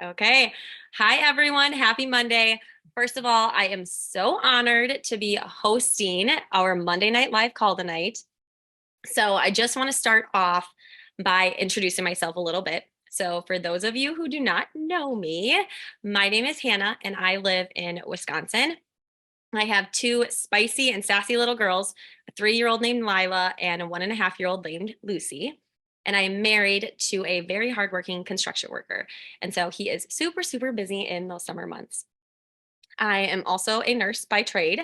Okay. Hi, everyone. Happy Monday. First of all, I am so honored to be hosting our Monday Night Live call tonight. So, I just want to start off by introducing myself a little bit. So, for those of you who do not know me, my name is Hannah and I live in Wisconsin. I have two spicy and sassy little girls, a 3 year old named Lila and a 1.5 year old named Lucy. And I am married to a very hardworking construction worker. And so he is super, super busy in those summer months. I am also a nurse by trade.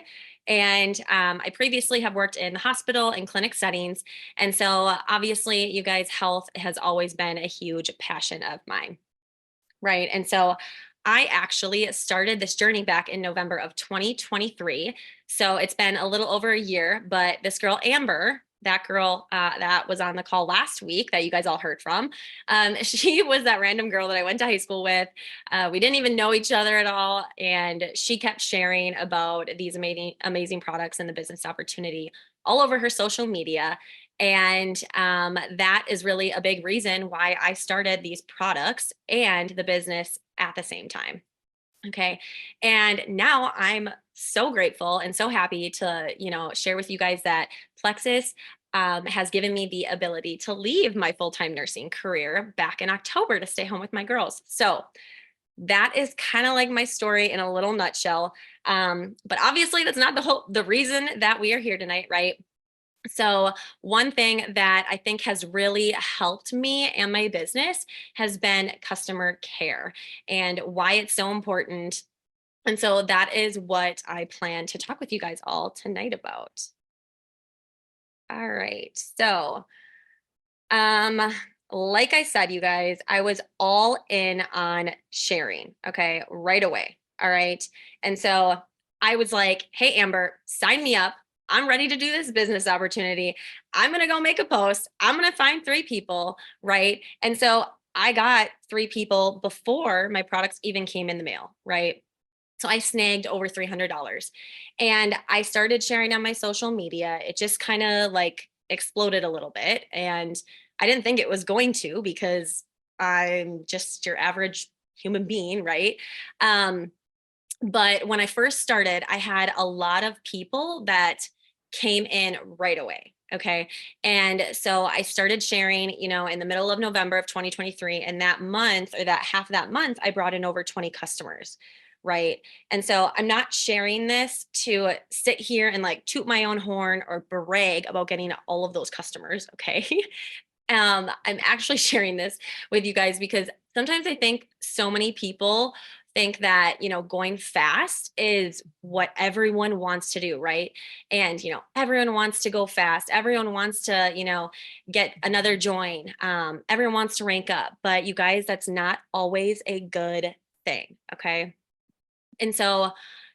And I previously have worked in the hospital and clinic settings. And so obviously, you guys, health has always been a huge passion of mine. Right. And so I actually started this journey back in November of 2023. So it's been a little over a year, but this girl, Amber, that girl that was on the call last week that you guys all heard from, she was that random girl that I went to high school with. We didn't even know each other at all. And she kept sharing about these amazing, amazing products and the business opportunity all over her social media. And that is really a big reason why I started these products and the business at the same time. Okay. And now I'm so grateful and so happy to, share with you guys that Plexus has given me the ability to leave my full-time nursing career back in October to stay home with my girls. So that is kind of like my story in a little nutshell. But obviously that's not the reason that we are here tonight, right? So, one thing that I think has really helped me and my business has been customer care and why it's so important. And so, that is what I plan to talk with you guys all tonight about. All right. So, um, like I said, you guys, I was all in on sharing, okay, right away. All right. And so I was like, hey, Amber, sign me up. I'm ready to do this business opportunity. I'm going to go make a post. I'm going to find three people. Right. And so I got three people before my products even came in the mail. Right. So I snagged over $300 and I started sharing on my social media. It just kind of like exploded a little bit. And I didn't think it was going to because I'm just your average human being, right? Um, but when I first started, I had a lot of people that came in right away. Okay. And so I started sharing, in the middle of November of 2023. And that month or that half of that month, I brought in over 20 customers. Right. And so I'm not sharing this to sit here and like toot my own horn or brag about getting all of those customers. Okay. I'm actually sharing this with you guys because sometimes I think so many people think that, going fast is what everyone wants to do, right? And, everyone wants to go fast. Everyone wants to, get another join. Everyone wants to rank up. But you guys, that's not always a good thing. Okay. And so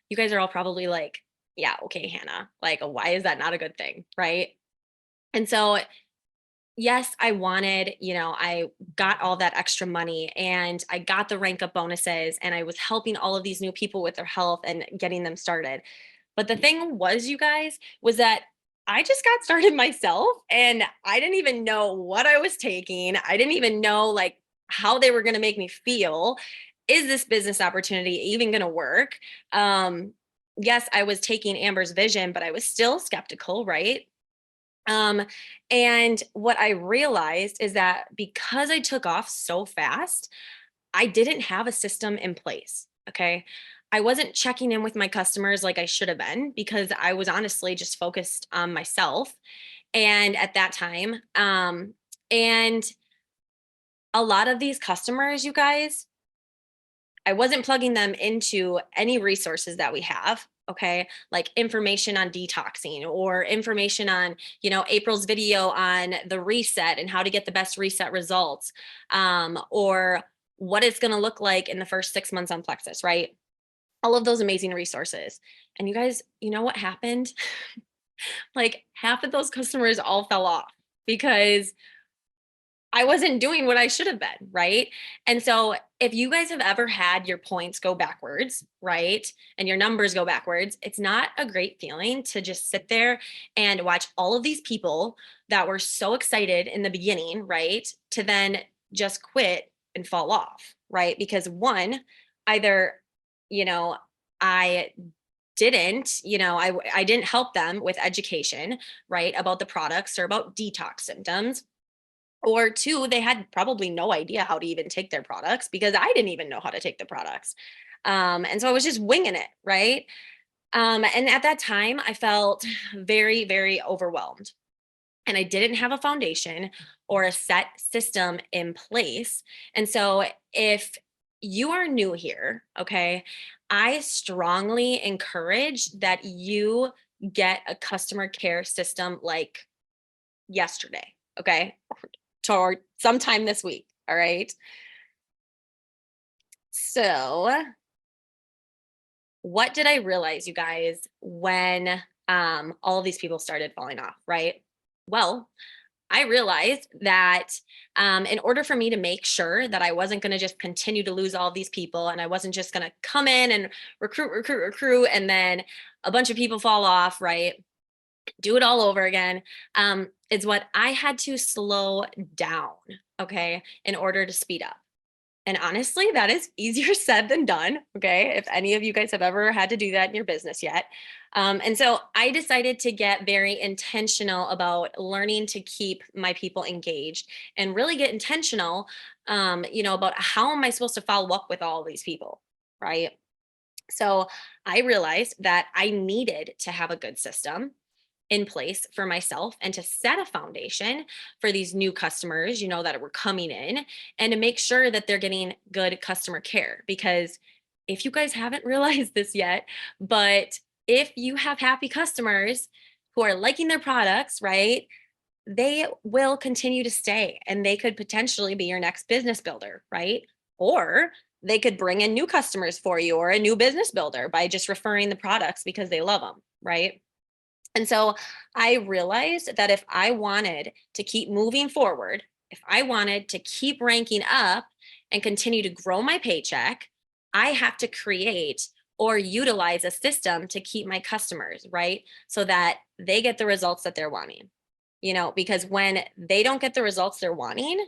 you guys are all probably like, yeah, okay, Hannah, like, why is that not a good thing? Right. And so yes, I wanted, I got all that extra money and I got the rank up bonuses and I was helping all of these new people with their health and getting them started. But the thing was, you guys, was that I just got started myself and I didn't even know what I was taking. I didn't even know like how they were going to make me feel. Is this business opportunity even going to work? Yes, I was taking Amber's vision, but I was still skeptical, right? Um, and what I realized is that because I took off so fast, I didn't have a system in place. Okay. I wasn't checking in with my customers like I should have been because I was honestly just focused on myself. And at that time, and a lot of these customers, you guys, I wasn't plugging them into any resources that we have. Okay. Like information on detoxing or information on, April's video on the reset and how to get the best reset results, or what it's going to look like in the first 6 months on Plexus, right? All of those amazing resources. And you guys, you know what happened? Like half of those customers all fell off because I wasn't doing what I should have been, right? And so if you guys have ever had your points go backwards, right? And your numbers go backwards, it's not a great feeling to just sit there and watch all of these people that were so excited in the beginning, right? To then just quit and fall off, right? Because one, either, you know, I I didn't help them with education, right, about the products or about detox symptoms. Or two, they had probably no idea how to even take their products because I didn't even know how to take the products. And so I was just winging it, right? And at that time, I felt very, very overwhelmed. And I didn't have a foundation or a set system in place. And so if you are new here, okay, I strongly encourage that you get a customer care system like yesterday, okay, or sometime this week. All right. So, what did I realize, you guys, when all of these people started falling off, right? Well, I realized that in order for me to make sure that I wasn't going to just continue to lose all these people and I wasn't just going to come in and recruit, and then a bunch of people fall off, right? Do it all over again, is what I had to slow down, okay, in order to speed up. And honestly, that is easier said than done. Okay. If any of you guys have ever had to do that in your business yet. And so I decided to get very intentional about learning to keep my people engaged and really get intentional, about how am I supposed to follow up with all these people. Right. So I realized that I needed to have a good system in place for myself and to set a foundation for these new customers, that were coming in, and to make sure that they're getting good customer care. Because if you guys haven't realized this yet, but if you have happy customers who are liking their products, right, they will continue to stay and they could potentially be your next business builder, right? Or they could bring in new customers for you or a new business builder by just referring the products because they love them, right? And so I realized that if I wanted to keep moving forward, if I wanted to keep ranking up and continue to grow my paycheck, I have to create or utilize a system to keep my customers, right? So that they get the results that they're wanting. Because when they don't get the results they're wanting,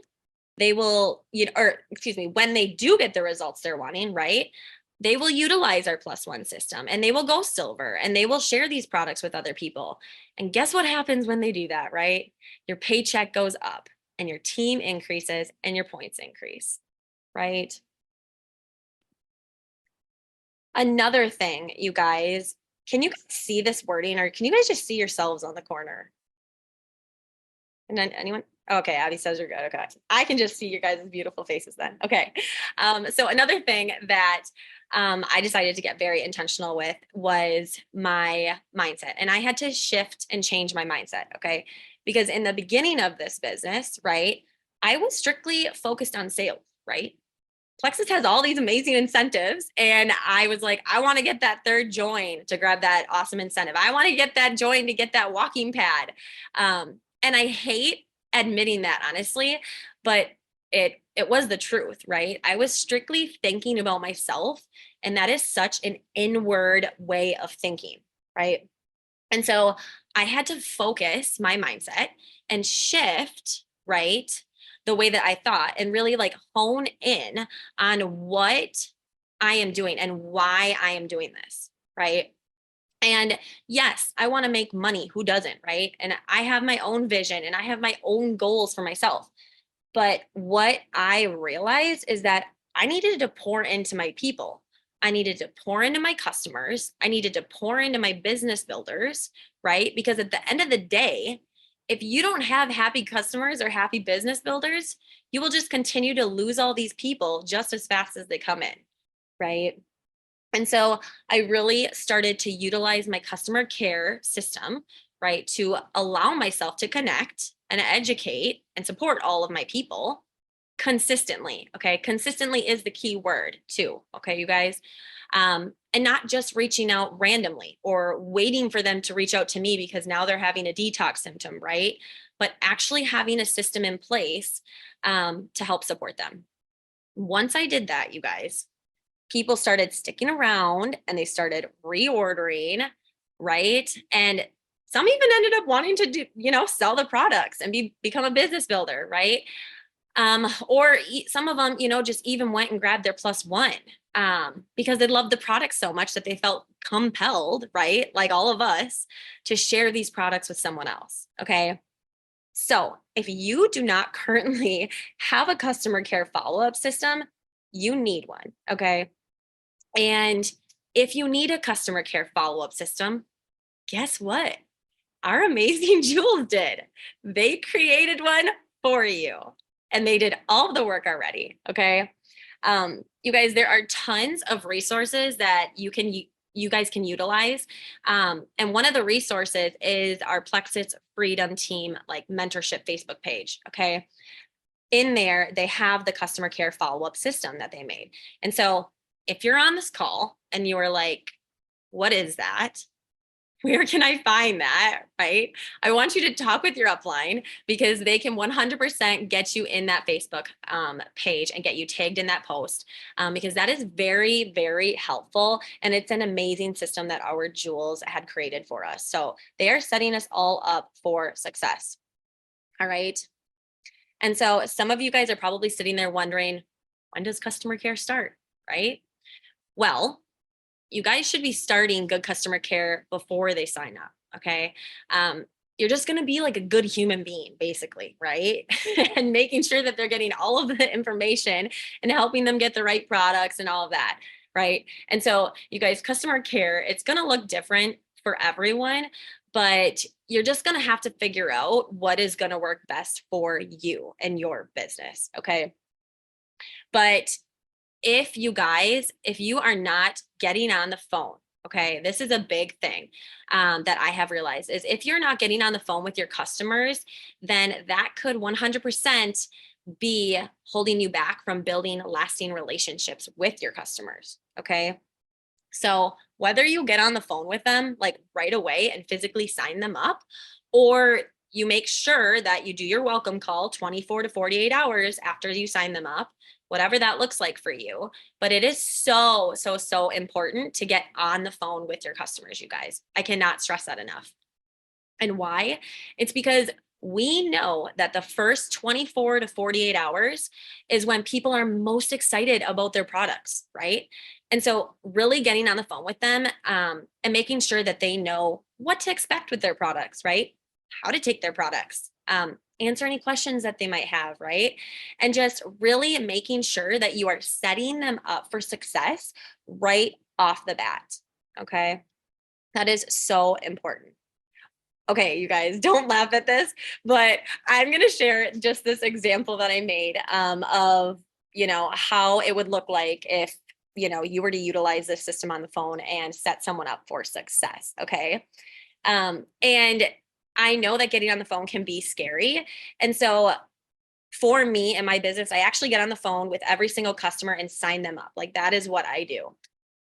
they will, or excuse me, when they do get the results they're wanting, right? They will utilize our plus one system and they will go silver and they will share these products with other people. And guess what happens when they do that, right? Your paycheck goes up and your team increases and your points increase, right? Another thing, you guys, can you guys see this wording or can you guys just see yourselves on the corner? And then anyone? Okay, Abby says you're good. Okay. I can just see your guys' beautiful faces then. Okay. So another thing that I decided to get very intentional with was my mindset. And I had to shift and change my mindset. Okay. Because in the beginning of this business, right, I was strictly focused on sales, right? Plexus has all these amazing incentives. And I was like, I want to get that third join to grab that awesome incentive. I want to get that join to get that walking pad. And I hate admitting that honestly, but it was the truth, right? I was strictly thinking about myself, and that is such an inward way of thinking, right? And so I had to focus my mindset and shift, right? The way that I thought and really like hone in on what I am doing and why I am doing this, right? And yes, I want to make money. Who doesn't, right? And I have my own vision and I have my own goals for myself. But what I realized is that I needed to pour into my people. I needed to pour into my customers. I needed to pour into my business builders, right? Because at the end of the day, if you don't have happy customers or happy business builders, you will just continue to lose all these people just as fast as they come in, right? And so I really started to utilize my customer care system, right, to allow myself to connect and educate and support all of my people consistently. Okay. Consistently is the key word, too. Okay, you guys. And not just reaching out randomly or waiting for them to reach out to me because now they're having a detox symptom, right? But actually having a system in place to help support them. Once I did that, you guys, people started sticking around and they started reordering, right? And some even ended up wanting to do, sell the products and become a business builder, right? Or some of them, just even went and grabbed their plus one because they loved the product so much that they felt compelled, right? Like all of us, to share these products with someone else. Okay. So if you do not currently have a customer care follow-up system, you need one. Okay. And if you need a customer care follow-up system, guess what? Our amazing Jules did. They created one for you and they did all the work already. Okay. You guys, there are tons of resources that you guys can utilize. And one of the resources is our Plexus Freedom Team like mentorship Facebook page. Okay. In there, they have the customer care follow-up system that they made. And so if you're on this call and you are like, what is that? Where can I find that? Right. I want you to talk with your upline because they can 100% get you in that Facebook page and get you tagged in that post because that is very, very helpful. And it's an amazing system that our Jules had created for us. So they are setting us all up for success. All right. And so some of you guys are probably sitting there wondering, when does customer care start? Right. Well, you guys should be starting good customer care before they sign up. Okay. You're just going to be like a good human being, basically, right? And making sure that they're getting all of the information and helping them get the right products and all of that. Right. And so, you guys, customer care, it's going to look different for everyone, but you're just going to have to figure out what is going to work best for you and your business. Okay. But if you are not getting on the phone, okay, this is a big thing that I have realized is if you're not getting on the phone with your customers, then that could 100% be holding you back from building lasting relationships with your customers. Okay. So whether you get on the phone with them like right away and physically sign them up, or you make sure that you do your welcome call 24 to 48 hours after you sign them up, whatever that looks like for you. But it is so, so, so important to get on the phone with your customers, you guys. I cannot stress that enough. And why? It's because we know that the first 24 to 48 hours is when people are most excited about their products, right? And so, really getting on the phone with them and making sure that they know what to expect with their products, right? How to take their products, answer any questions that they might have, right? And just really making sure that you are setting them up for success right off the bat. Okay. That is so important. Okay, you guys, don't laugh at this, but I'm going to share just this example that I made of, how it would look like if, you were to utilize this system on the phone and set someone up for success. Okay. And I know that getting on the phone can be scary. And so for me and my business, I actually get on the phone with every single customer and sign them up. Like that is what I do.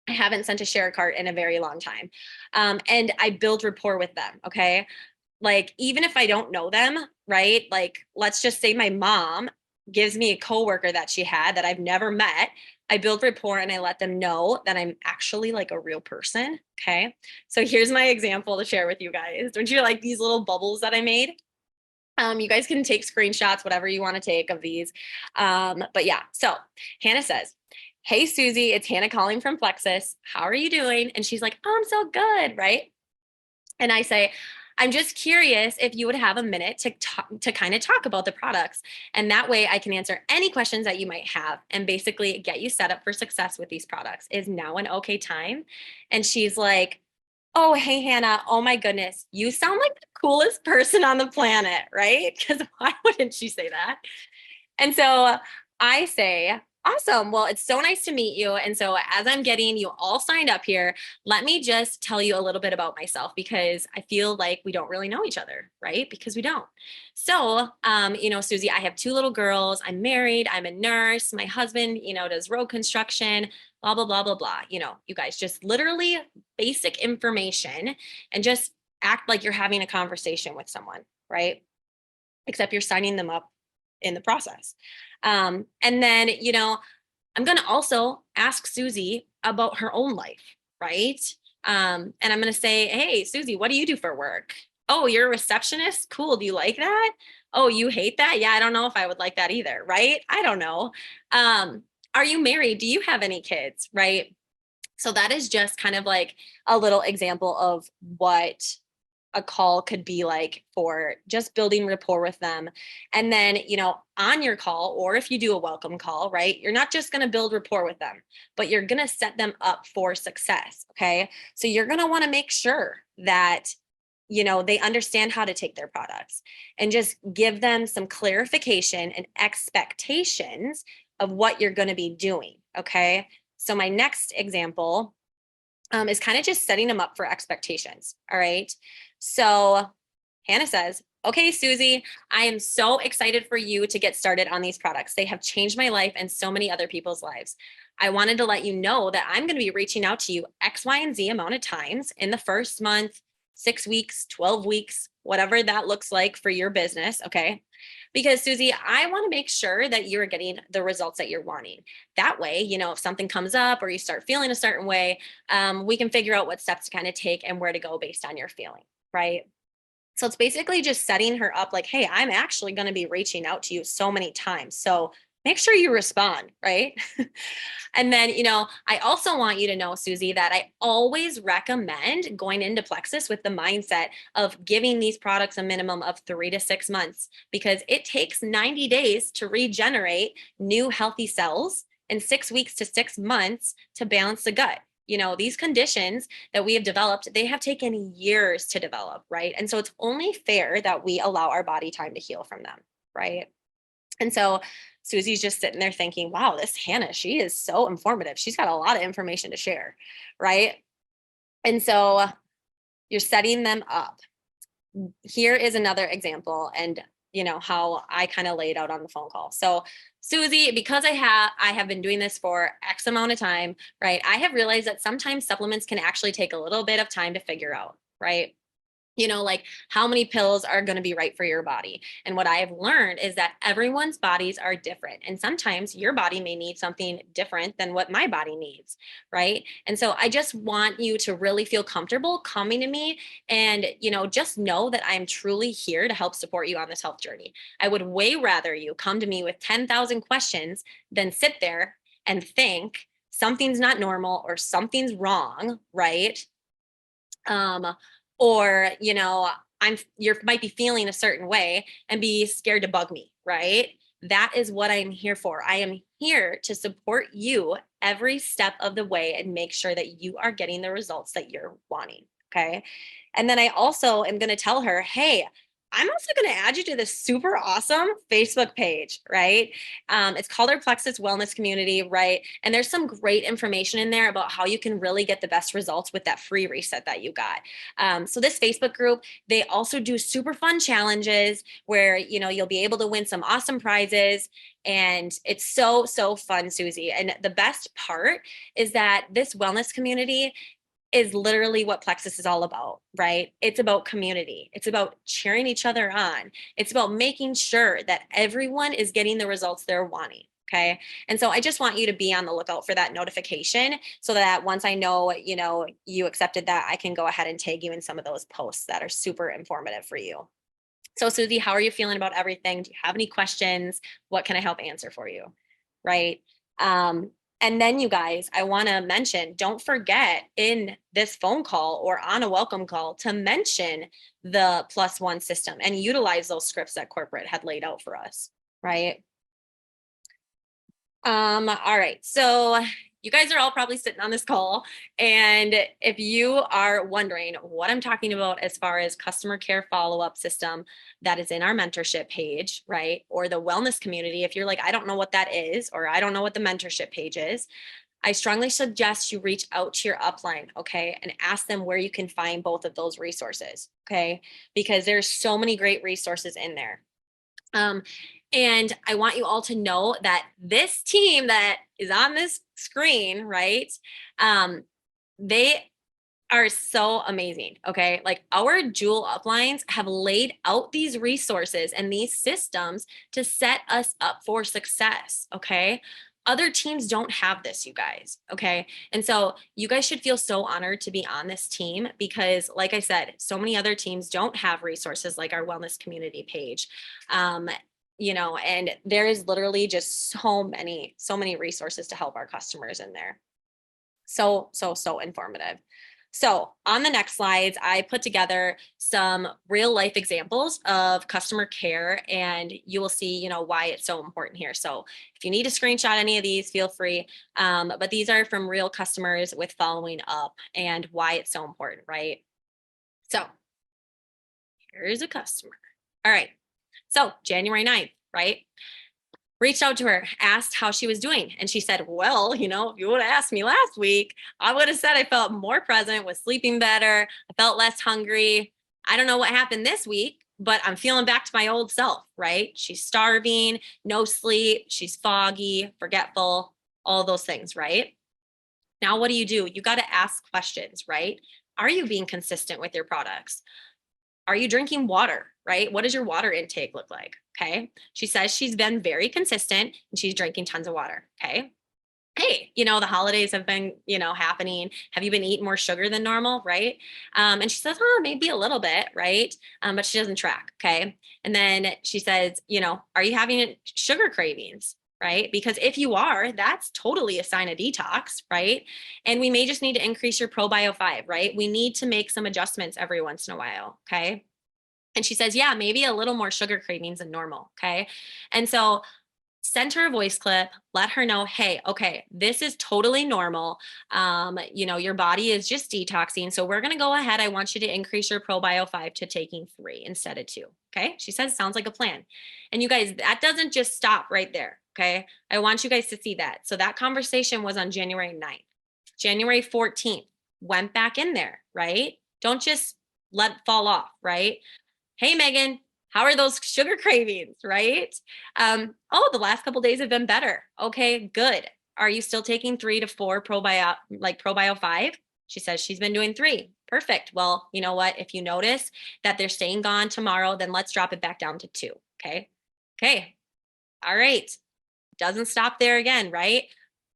I haven't sent a share cart in a very long time. And I build rapport with them. Okay. Like, even if I don't know them, right? Like, let's just say my mom gives me a coworker that she had that I've never met. I build rapport and I let them know that I'm actually like a real person. Okay. So here's my example to share with you guys. Don't you like these little bubbles that I made? You guys can take screenshots, whatever you want to take of these. But yeah, so Hannah says, "Hey, Susie, it's Hannah calling from Plexus. How are you doing?" And she's like, "Oh, I'm so good." Right. And I say, "I'm just curious if you would have a minute to kind of talk about the products. And that way I can answer any questions that you might have and basically get you set up for success with these products. Is now an okay time?" And she's like, "Oh, hey, Hannah. Oh, my goodness. You sound like the coolest person on the planet," right? Because why wouldn't she say that? And so I say, "Awesome. Well, it's so nice to meet you. And so, as I'm getting you all signed up here, let me just tell you a little bit about myself because I feel like we don't really know each other, right? Because we don't. So, Susie, I have two little girls. I'm married. I'm a nurse. My husband, does road construction, blah, blah, blah, blah, blah. You guys just literally basic information and just act like you're having a conversation with someone, right? Except you're signing them up in the process. And then, I'm going to also ask Susie about her own life, right? And I'm going to say, "Hey, Susie, what do you do for work?" "Oh, you're a receptionist? Cool. Do you like that?" Oh, you hate that? Yeah, I don't know if I would like that either, right? I don't know. Are you married? Do you have any kids, right? So that is just kind of like a little example of what a call could be like for just building rapport with them. And then, on your call, or if you do a welcome call, right, you're not just going to build rapport with them, but you're going to set them up for success. Okay. So you're going to want to make sure that they understand how to take their products and just give them some clarification and expectations of what you're going to be doing. Okay. So my next example is kind of just setting them up for expectations. All right. So Hannah says, okay, Susie, I am so excited for you to get started on these products. They have changed my life and so many other people's lives. I wanted to let you know that I'm going to be reaching out to you X, Y, and Z amount of times in the first month, 6 weeks, 12 weeks, whatever that looks like for your business. Okay. Because Susie, I want to make sure that you're getting the results that you're wanting. That way, if something comes up or you start feeling a certain way, we can figure out what steps to kind of take and where to go based on your feeling, right? So it's basically just setting her up like, hey, I'm actually going to be reaching out to you so many times. So make sure you respond, right? And then, I also want you to know, Susie, that I always recommend going into Plexus with the mindset of giving these products a minimum of 3 to 6 months because it takes 90 days to regenerate new healthy cells and 6 weeks to 6 months to balance the gut. These conditions that we have developed, they have taken years to develop, right? And so it's only fair that we allow our body time to heal from them, right? And so Susie's just sitting there thinking, wow, this Hannah, she is so informative. She's got a lot of information to share, right? And so you're setting them up. Here is another example and how I kind of laid out on the phone call. So Susie, because I have been doing this for X amount of time, right? I have realized that sometimes supplements can actually take a little bit of time to figure out, right? Like how many pills are going to be right for your body. And what I have learned is that everyone's bodies are different. And sometimes your body may need something different than what my body needs. Right. And so I just want you to really feel comfortable coming to me and, just know that I'm truly here to help support you on this health journey. I would way rather you come to me with 10,000 questions than sit there and think something's not normal or something's wrong. Right. Um, or you might be feeling a certain way and be scared to bug me, right? That is what I'm here for. I am here to support you every step of the way and make sure that you are getting the results that you're wanting. Okay. And then I also am going to tell her, hey, I'm also going to add you to this super awesome Facebook page, right? It's called our Plexus Wellness Community, right? And there's some great information in there about how you can really get the best results with that free reset that you got. So this Facebook group, they also do super fun challenges where, you'll be able to win some awesome prizes. And it's so, so fun, Susie. And the best part is that this wellness community is literally what Plexus is all about, right? It's about community. It's about cheering each other on. It's about making sure that everyone is getting the results they're wanting. Okay. And so I just want you to be on the lookout for that notification so that once I know, you accepted that, I can go ahead and tag you in some of those posts that are super informative for you. So Susie, how are you feeling about everything? Do you have any questions? What can I help answer for you? Right. And then you guys, I want to mention, don't forget in this phone call or on a welcome call to mention the +1 system and utilize those scripts that corporate had laid out for us, right? All right. So you guys are all probably sitting on this call. And if you are wondering what I'm talking about as far as customer care follow-up system that is in our mentorship page, right? Or the wellness community, if you're like, I don't know what that is, or I don't know what the mentorship page is, I strongly suggest you reach out to your upline, okay, and ask them where you can find both of those resources, okay? Because there's so many great resources in there. And I want you all to know that this team that is on this screen, right? They are so amazing. Okay. Like our Jewel uplines have laid out these resources and these systems to set us up for success. Okay. Other teams don't have this, you guys. Okay. And so you guys should feel so honored to be on this team because, like I said, so many other teams don't have resources like our wellness community page. Um, and there is literally just so many resources to help our customers in there. So informative. So on the next slides, I put together some real life examples of customer care, and you will see, why it's so important here. So if you need to screenshot any of these, feel free. But these are from real customers with following up and why it's so important, right? So here's a customer. All right. So January 9th, right? Reached out to her, asked how she was doing. And she said, well, if you would have asked me last week, I would have said I felt more present, was sleeping better, I felt less hungry. I don't know what happened this week, but I'm feeling back to my old self, right? She's starving, no sleep, she's foggy, forgetful, all those things, right? Now, what do? You got to ask questions, right? Are you being consistent with your products? Are you drinking water, right? What does your water intake look like? Okay. She says she's been very consistent and she's drinking tons of water. Okay. Hey, the holidays have been, happening. Have you been eating more sugar than normal? Right. And she says, oh, maybe a little bit. Right. But she doesn't track. Okay. And then she says, are you having sugar cravings? Right. Because if you are, that's totally a sign of detox. Right. And we may just need to increase your ProBio 5. Right. We need to make some adjustments every once in a while. Okay. And she says, yeah, maybe a little more sugar cravings than normal. Okay. And so send her a voice clip, let her know, hey, okay, this is totally normal. Your body is just detoxing. So we're going to go ahead. I want you to increase your ProBio 5 to taking 3 instead of 2. Okay. She says, sounds like a plan. And you guys, that doesn't just stop right there. Okay. I want you guys to see that. So that conversation was on January 9th. January 14th, went back in there, right? Don't just let it fall off, right? Hey, Megan, how are those sugar cravings, right? The last couple days have been better. Okay, good. Are you still taking 3 to 4 ProBio 5? She says she's been doing 3. Perfect. Well, you know what? If you notice that they're staying gone tomorrow, then let's drop it back down to 2. Okay. Okay. All right. Doesn't stop there again, right?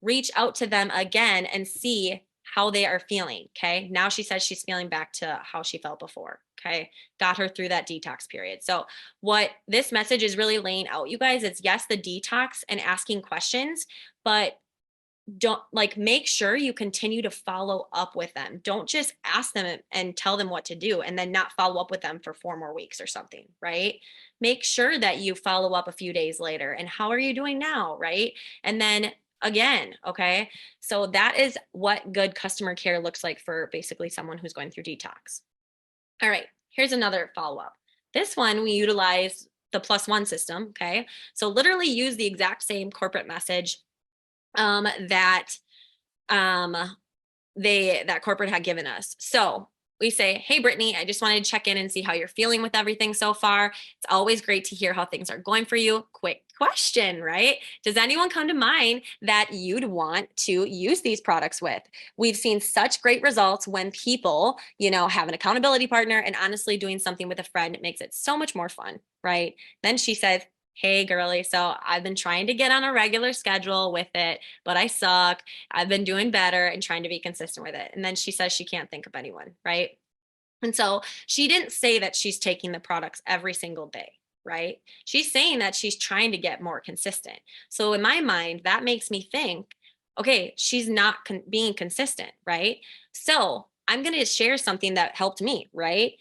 Reach out to them again and see how they are feeling. Okay. Now she says she's feeling back to how she felt before. Okay. Got her through that detox period. So, what this message is really laying out, you guys, it's yes, the detox and asking questions, but don't make sure you continue to follow up with them. Don't just ask them and tell them what to do and then not follow up with them for 4 more weeks or something, right? Make sure that you follow up a few days later and how are you doing now, right? And then again, okay? So that is what good customer care looks like for basically someone who's going through detox. All right, here's another follow up. This one, we utilize the +1 system. Okay. So literally use the exact same corporate message that um, that corporate had given us. So we say, hey, Brittany, I just wanted to check in and see how you're feeling with everything so far. It's always great to hear how things are going for you. Quick question, right? Does anyone come to mind that you'd want to use these products with? We've seen such great results when people, have an accountability partner, and honestly, doing something with a friend makes it so much more fun, right? Then she says, hey, girly, so I've been trying to get on a regular schedule with it, but I suck. I've been doing better and trying to be consistent with it. And then she says she can't think of anyone, right? And so she didn't say that she's taking the products every single day, right? She's saying that she's trying to get more consistent. So in my mind, that makes me think, okay, she's not being consistent, right? So I'm going to share something that helped me, right?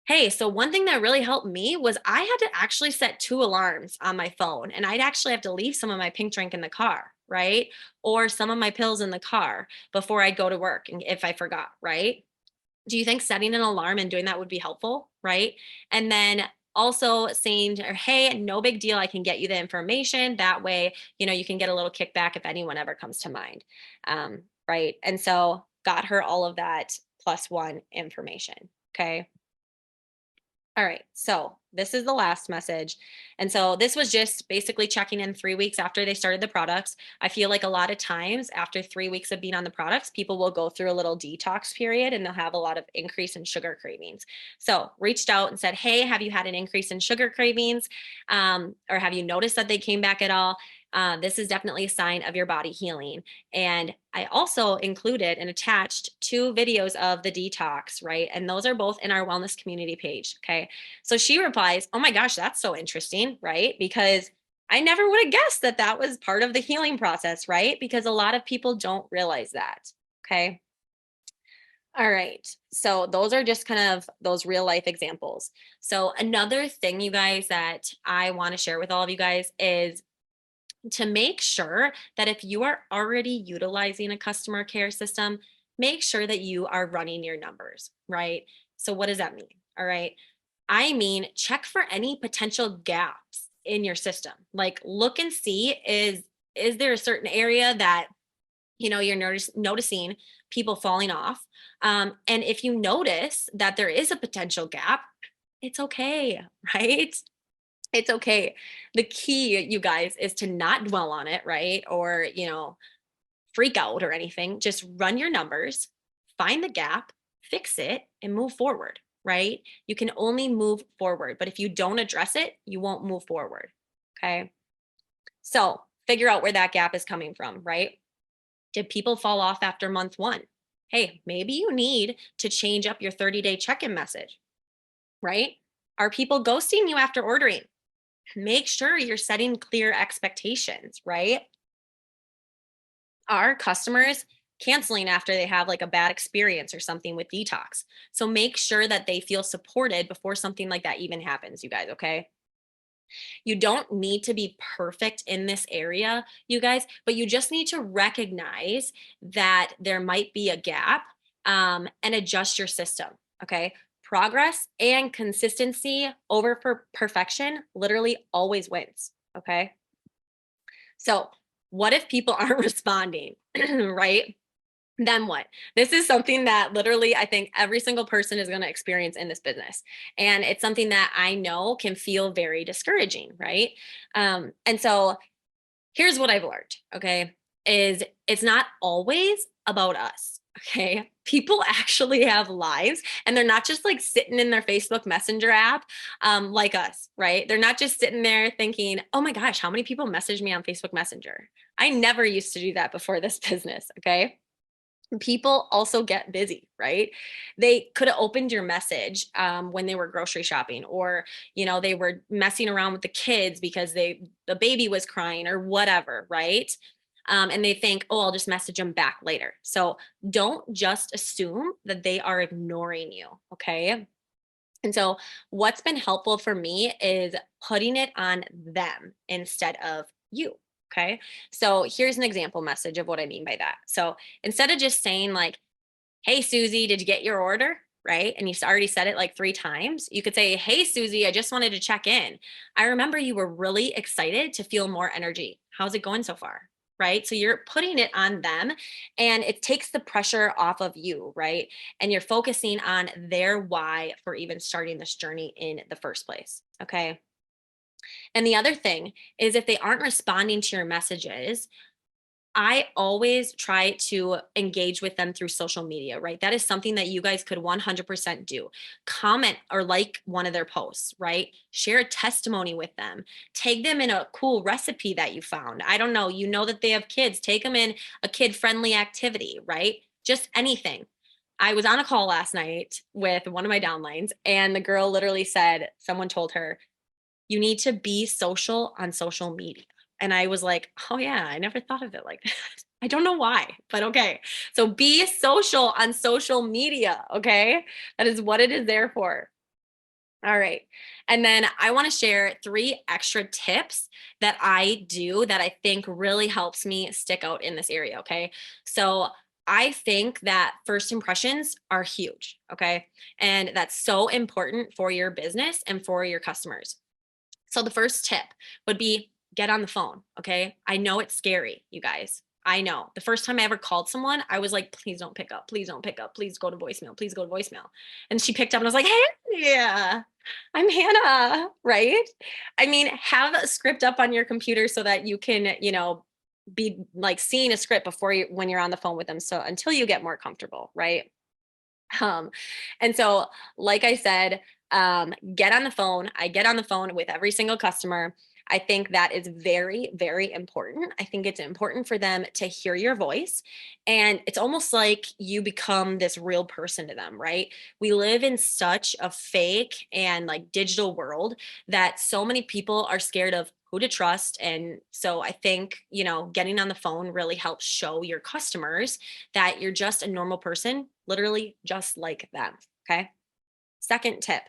Hey, so one thing that really helped me was I had to actually set 2 alarms on my phone, and I'd actually have to leave some of my pink drink in the car, right? Or some of my pills in the car before I'd go to work and if I forgot, right? Do you think setting an alarm and doing that would be helpful, right? And then also saying to her, hey, no big deal, I can get you the information. That way, you can get a little kickback if anyone ever comes to mind, right? And so got her all of that +1 information, okay? All right, so this is the last message. And so this was just basically checking in 3 weeks after they started the products. I feel like a lot of times after 3 weeks of being on the products, people will go through a little detox period and they'll have a lot of increase in sugar cravings. So reached out and said, hey, have you had an increase in sugar cravings? Or have you noticed that they came back at all? This is definitely a sign of your body healing. And I also included and attached 2 videos of the detox, right? And those are both in our wellness community page. Okay. So she replies, "Oh my gosh, that's so interesting," right? Because I never would have guessed that that was part of the healing process, right? Because a lot of people don't realize that. Okay. All right. So those are just kind of those real life examples. So another thing, you guys, that I want to share with all of you guys is to make sure that if you are already utilizing a customer care system, make sure that you are running your numbers, right? So what does that mean? All right. I mean, check for any potential gaps in your system. Like look and see, is there a certain area that you're noticing people falling off, and if you notice that there is a potential gap, it's okay, right? It's okay. The key, you guys, is to not dwell on it, right? Or freak out or anything. Just run your numbers, find the gap, fix it, and move forward, right? You can only move forward, but if you don't address it, you won't move forward. Okay, so figure out where that gap is coming from, right? Did people fall off after month 1? Hey, maybe you need to change up your 30-day check-in message, right? Are people ghosting you after ordering? Make sure you're setting clear expectations, right? Are customers canceling after they have like a bad experience or something with detox? So make sure that they feel supported before something like that even happens, you guys, okay? You don't need to be perfect in this area, you guys, but you just need to recognize that there might be a gap, and adjust your system. Okay. Progress and consistency over perfection literally always wins. Okay. So, what if people aren't responding? Right? Then what? This is something that literally I think every single person is going to experience in this business. And it's something that I know can feel very discouraging, right? And so here's what I've learned, okay, is it's not always about us. Okay. People actually have lives and they're not just like sitting in their Facebook Messenger app, like us, right? They're not just sitting there thinking, oh my gosh, how many people message me on Facebook Messenger? I never used to do that before this business. Okay. People also get busy, right? They could have opened your message when they were grocery shopping, or they were messing around with the kids because the baby was crying or whatever, right? And they think, oh, I'll just message them back later. So don't just assume that they are ignoring you. Okay. And so what's been helpful for me is putting it on them instead of you. Okay. So here's an example message of what I mean by that. So instead of just saying, like, hey, Susie, did you get your order? Right. And you've already said it like 3 times. You could say, hey, Susie, I just wanted to check in. I remember you were really excited to feel more energy. How's it going so far? Right. So you're putting it on them and it takes the pressure off of you. Right. And you're focusing on their why for even starting this journey in the first place. Okay. And the other thing is, if they aren't responding to your messages, I always try to engage with them through social media, right? That is something that you guys could 100% do. Comment or like one of their posts, right? Share a testimony with them. Tag them in a cool recipe that you found. I don't know, that they have kids, take them in a kid friendly activity, right? Just anything. I was on a call last night with one of my downlines, and the girl literally said, someone told her, you need to be social on social media. And I was like, oh, yeah, I never thought of it like that. I don't know why, but okay. So be social on social media. Okay. That is what it is there for. All right. And then I want to share 3 extra tips that I do that I think really helps me stick out in this area. Okay. So I think that first impressions are huge. Okay. And that's so important for your business and for your customers. So the first tip would be get on the phone. Okay. I know it's scary, you guys. I know. The first time I ever called someone, I was like, please don't pick up. Please don't pick up. Please go to voicemail. Please go to voicemail. And she picked up and I was like, hey, yeah, I'm Hannah. Right. I mean, have a script up on your computer so that you can, be like seeing a script before you, when you're on the phone with them. So until you get more comfortable. Right. Um, and so, like I said, get on the phone. I get on the phone with every single customer. I think that is very, very important. I think it's important for them to hear your voice. And it's almost like you become this real person to them, right? We live in such a fake and like digital world that so many people are scared of who to trust. And so I think, getting on the phone really helps show your customers that you're just a normal person, literally just like them. Okay. Second tip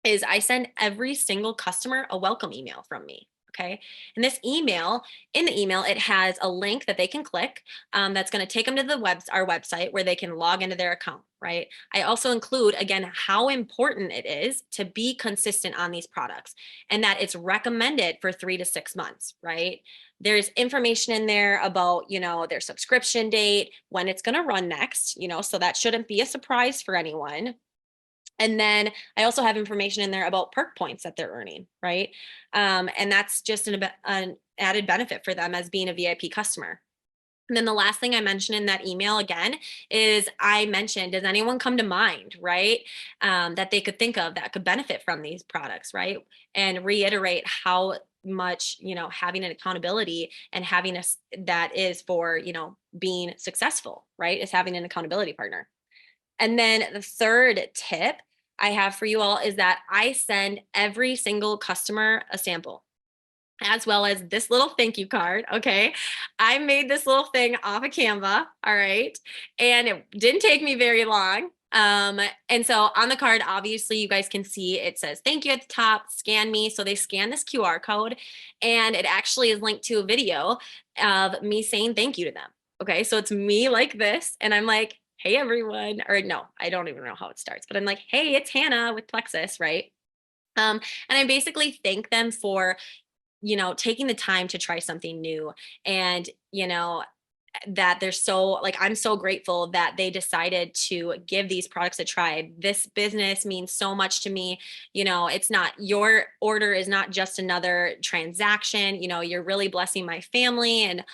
is I send every single customer a welcome email from me. Okay. And this email, in the email, it has a link that they can click that's going to take them to our website where they can log into their account. Right. I also include, again, how important it is to be consistent on these products and that it's recommended for 3 to 6 months. Right. There's information in there about, their subscription date, when it's going to run next, so that shouldn't be a surprise for anyone. And then I also have information in there about perk points that they're earning, right? And that's just an added benefit for them as being a VIP customer. And then the last thing I mentioned in that email again is I mentioned, does anyone come to mind, right? That they could think of that could benefit from these products, right? And reiterate how much, having an accountability and having that is for, being successful, right? Is having an accountability partner. And then the third tip I have for you all is that I send every single customer a sample as well as this little thank you card. Okay. I made this little thing off of Canva. All right. And it didn't take me very long. And so on the card, obviously, you guys can see it says thank you at the top, scan me. So they scan this QR code and it actually is linked to a video of me saying thank you to them. Okay. So it's me like this. And I'm like, hey, everyone. Or no, I don't even know how it starts, but I'm like, hey, it's Hannah with Plexus. Right. And I basically thank them for taking the time to try something new and, that they're so like, I'm so grateful that they decided to give these products a try. This business means so much to me. It's not your order is not just another transaction. You're really blessing my family and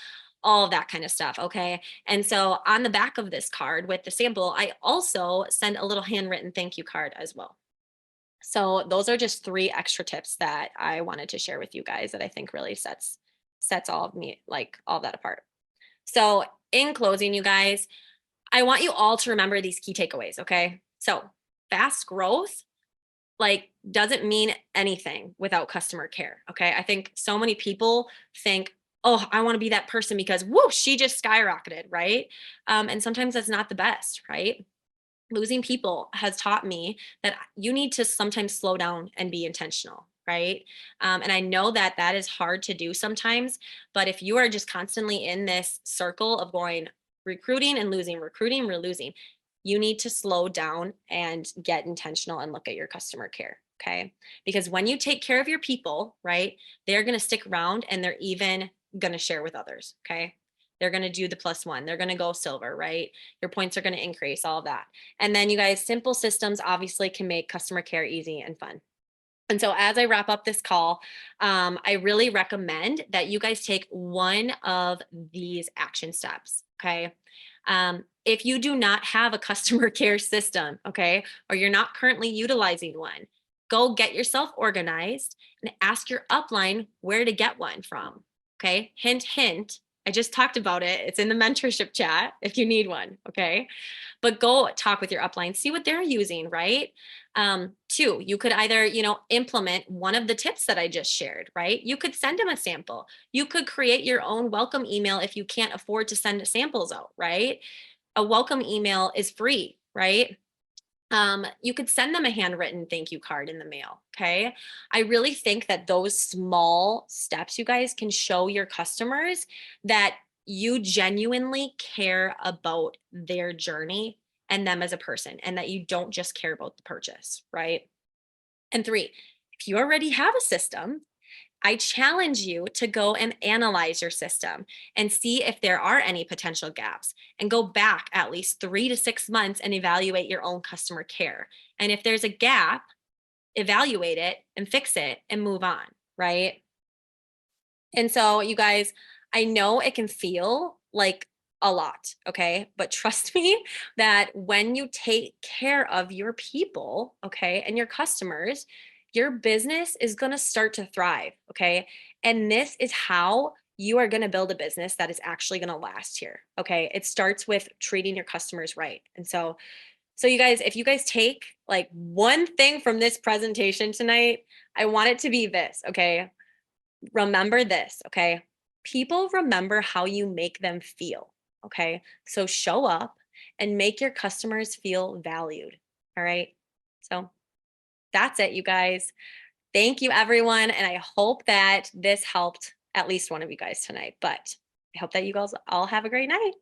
all of that kind of stuff. Okay. And so on the back of this card with the sample, I also send a little handwritten thank you card as well. So those are just three extra tips that I wanted to share with you guys that I think really sets all of me like all of that apart. So in closing, you guys, I want you all to remember these key takeaways, okay? So fast growth like doesn't mean anything without customer care, okay? I think so many people think, oh, I want to be that person because whoo, she just skyrocketed, right? And sometimes that's not the best, right? Losing people has taught me that you need to sometimes slow down and be intentional, right? And I know that that is hard to do sometimes, but if you are just constantly in this circle of going recruiting and losing, recruiting, we're losing, you need to slow down and get intentional and look at your customer care. Okay. Because when you take care of your people, right, they're going to stick around and they're even going to share with others. Okay. They're going to do the +1. They're going to go silver, right? Your points are going to increase, all of that. And then you guys, simple systems obviously can make customer care easy and fun. And so as I wrap up this call, I really recommend that you guys take one of these action steps. Okay. If you do not have a customer care system, okay, or you're not currently utilizing one, go get yourself organized and ask your upline where to get one from. Okay. Hint, hint. I just talked about it. It's in the mentorship chat if you need one. Okay. But go talk with your upline, see what they're using, right? Two, you could either, implement one of the tips that I just shared, right? You could send them a sample. You could create your own welcome email if you can't afford to send samples out, right? A welcome email is free, right? You could send them a handwritten thank you card in the mail. Okay. I really think that those small steps, you guys, can show your customers that you genuinely care about their journey and them as a person, and that you don't just care about the purchase. Right. And three, if you already have a system, I challenge you to go and analyze your system and see if there are any potential gaps and go back at least 3 to 6 months and evaluate your own customer care. And if there's a gap, evaluate it and fix it and move on, right? And so, you guys, I know it can feel like a lot, okay? But trust me that when you take care of your people, okay, and your customers, your business is going to start to thrive. Okay. And this is how you are going to build a business that is actually going to last here. Okay. It starts with treating your customers right. And so you guys, if you guys take like one thing from this presentation tonight, I want it to be this. Okay. Remember this. Okay. People remember how you make them feel. Okay. So show up and make your customers feel valued. All right. So that's it, you guys. Thank you, everyone. And I hope that this helped at least one of you guys tonight. But I hope that you guys all have a great night.